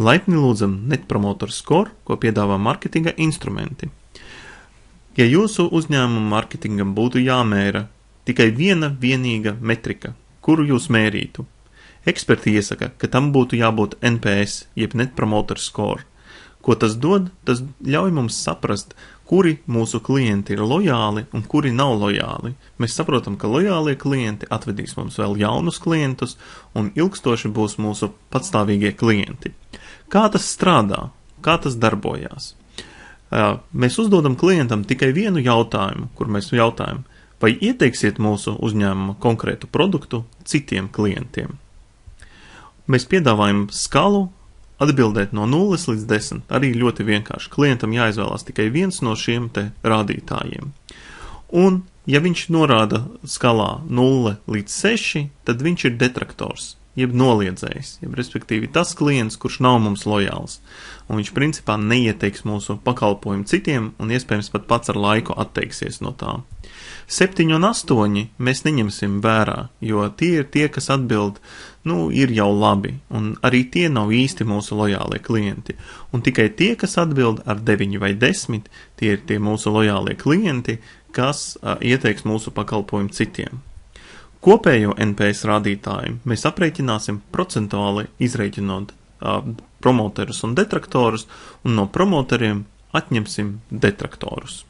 Laipni lūdzam Net Promoter Score, ko piedāvā marketinga instrumenti. Ja jūsu uzņēmuma marketingam būtu jāmēra tikai viena vienīga metrika, kuru jūs mērītu, eksperti iesaka, ka tam būtu jābūt NPS, jeb Net Promoter Score. Ko tas dod? Tas ļauj mums saprast, kuri mūsu klienti ir lojāli un kuri nav lojāli. Mēs saprotam, ka lojālie klienti atvedīs mums vēl jaunus klientus un ilgstoši būs mūsu patstāvīgie klienti. Kā tas strādā? Kā tas darbojās? Mēs uzdodam klientam tikai vienu jautājumu, kur mēs jautājam, vai ieteiksiet mūsu uzņēmuma konkrētu produktu citiem klientiem. Mēs piedāvājam skalu atbildēt no 0 līdz 10, arī ļoti vienkārši. Klientam jāizvēlās tikai viens no šiem te rādītājiem. Un, ja viņš norāda skalā 0 līdz 6, tad viņš ir detraktors, jeb noliedzējs, jeb respektīvi tas klients, kurš nav mums lojāls. Un viņš principā neieteiks mūsu pakalpojumu citiem un iespējams pat pats ar laiku atteiksies no tā. 7 un 8 mēs neņemsim vērā, jo tie ir tie, kas atbild, ir jau labi, un arī tie nav īsti mūsu lojālie klienti. Un tikai tie, kas atbild ar 9 vai 10, tie ir tie mūsu lojālie klienti, kas ieteiks mūsu pakalpojumu citiem. Kopējo NPS rādītāju mēs aprēķināsim procentuāli izrēķinot promoterus un detraktorus, un no promoteriem atņemsim detraktorus.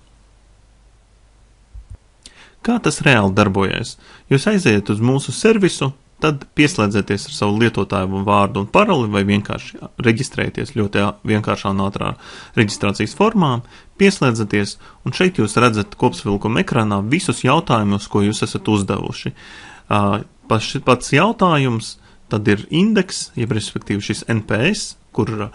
Kā tas reāli darbojas? Jūs aiziet uz mūsu servisu, tad pieslēdzieties ar savu lietotāju vārdu un paroli vai vienkārši reģistrēties ļoti vienkāršā un ātrā reģistrācijas formā, pieslēdzaties, un šeit jūs redzat kopsavilkuma ekrānā visus jautājumus, ko jūs esat uzdevuši. Pats jautājums, tad ir indeks, jeb respektīvi šis NPS, kur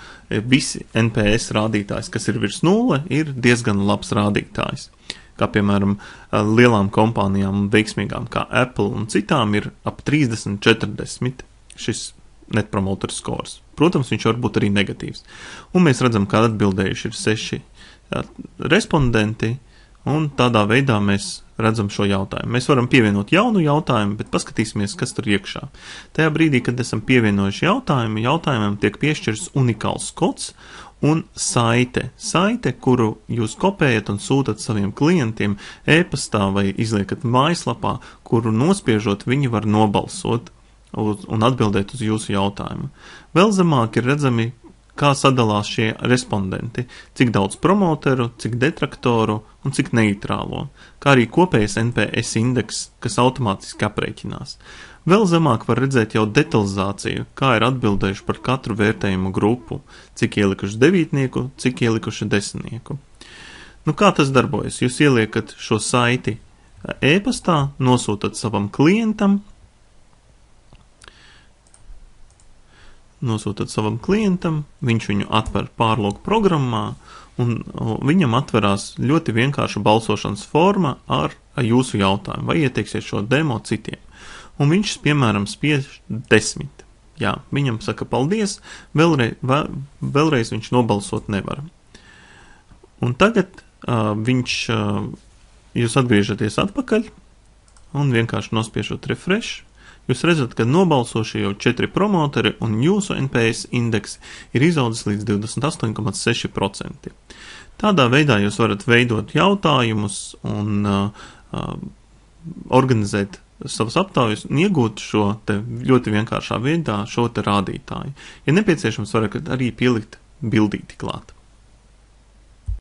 visi NPS rādītājs, kas ir virs 0, ir diezgan labs rādītājs. Kā piemēram lielām kompānijām un veiksmīgām kā Apple un citām ir ap 30-40 šis Net Promoter Scores. Protams, viņš var būt arī negatīvs. Un mēs redzam, kā atbildējuši ir 6 respondenti, un tādā veidā mēs redzam šo jautājumu. Mēs varam pievienot jaunu jautājumu, bet paskatīsimies, kas tur iekšā. Tajā brīdī, kad esam pievienojuši jautājumu, jautājumam tiek piešķirs unikāls kods un saite, kuru jūs kopējat un sūtat saviem klientiem e-pastā vai izliekat mājaslapā, kuru nospiežot viņi var nobalsot un atbildēt uz jūsu jautājumu. Vēl zemāk ir redzami, kā sadalās šie respondenti, cik daudz promoteru, cik detraktoru un cik neitrālo, kā arī kopējais NPS indeks, kas automātiski aprēķinās. Vēl zemāk var redzēt jau detalizāciju, kā ir atbildējuši par katru vērtējumu grupu, cik ielikuši 9, cik ielikuši 10. Kā tas darbojas? Jūs ieliekat šo saiti e-pastā, nosūtat savam klientam, viņš viņu atver pārlūku programmā, un viņam atverās ļoti vienkārša balsošanas forma ar jūsu jautājumu, vai ieteiksiet šo demo citiem. Un viņš, piemēram, spiež 10. Jā, viņam saka paldies, vēlreiz viņš nobalsot nevar. Un tagad jūs atgriežaties atpakaļ un vienkārši nospiežot refresh. Jūs redzat, ka nobalsošie jau 4 promoteri un jūsu NPS indeks ir izaudzis līdz 28,6%. Tādā veidā jūs varat veidot jautājumus un organizēt savas aptaujas un iegūt šo te ļoti vienkāršā veidā šo te rādītāju. Ja nepieciešams, varat arī pielikt bildīti klāt.